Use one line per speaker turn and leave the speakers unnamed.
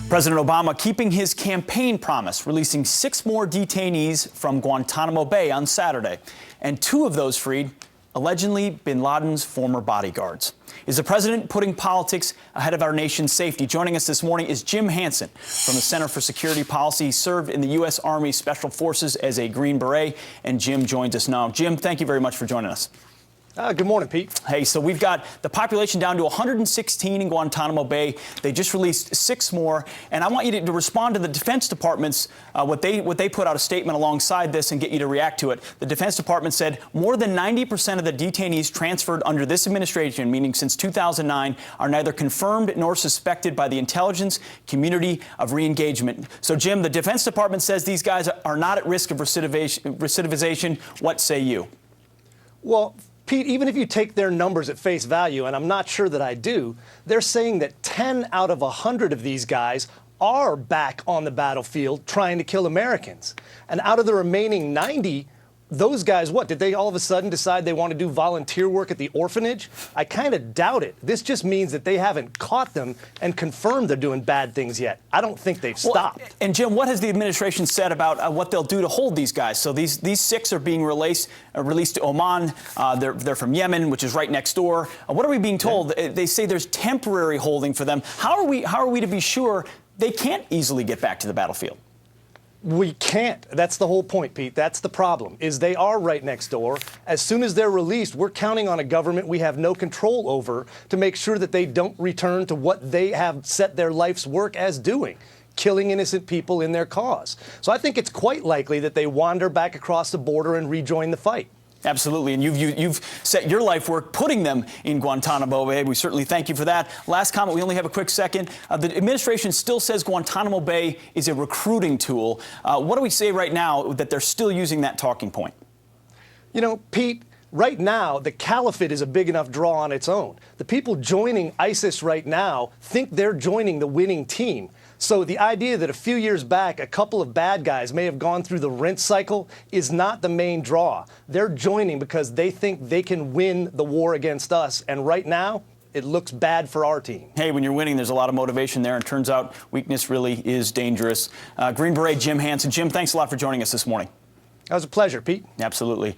President Obama keeping his campaign promise, releasing 6 more detainees from Guantanamo Bay on Saturday, and 2 of those freed, allegedly bin Laden's former bodyguards. Is the president putting politics ahead of our nation's safety? Joining us this morning is Jim Hansen from the Center for Security Policy. He served in the U.S. Army Special Forces as a Green Beret, and Jim joins us now. Jim, thank you very much for joining us.
Good morning, Pete.
Hey, so we've got the population down to 116 in Guantanamo Bay. They just released 6 more, and I want you to respond to the Defense Department's what they put out a statement alongside this and get you to react to it. The Defense Department said more than 90% of the detainees transferred under this administration, meaning since 2009, are neither confirmed nor suspected by the intelligence community of re-engagement. So, Jim, the Defense Department says these guys are not at risk of recidivization. What say you?
Well, Pete, even if you take their numbers at face value, and I'm not sure that I do, they're saying that 10 out of 100 of these guys are back on the battlefield trying to kill Americans. And out of the remaining 90, those guys, what, did they all of a sudden decide they want to do volunteer work at the orphanage? I kind of doubt it. This just means that they haven't caught them and confirmed they're doing bad things yet. I don't think they've stopped.
And Jim, what has the administration said about what they'll do to hold these guys? So these 6 are being released to Oman. They're from Yemen, which is right next door. What are we being told? Yeah. They say there's temporary holding for them. How are we to be sure they can't easily get back to the battlefield?
We can't. That's the whole point, Pete. That's the problem, is they are right next door. As soon as they're released, we're counting on a government we have no control over to make sure that they don't return to what they have set their life's work as doing, killing innocent people in their cause. So I think it's quite likely that they wander back across the border and rejoin the fight.
Absolutely, and you've set your life work putting them in Guantanamo Bay. We certainly thank you for that. Last comment, we only have a quick second. The administration still says Guantanamo Bay is a recruiting tool. What do we say right now that they're still using that talking point?
You know, Pete, right now, the caliphate is a big enough draw on its own. The people joining ISIS right now think they're joining the winning team. So the idea that a few years back a couple of bad guys may have gone through the rinse cycle is not the main draw. They're joining because they think they can win the war against us. And right now, it looks bad for our team.
Hey, when you're winning, there's a lot of motivation there, and turns out weakness really is dangerous. Green Beret Jim Hansen. Jim, thanks a lot for joining us this morning.
That was a pleasure, Pete.
Absolutely.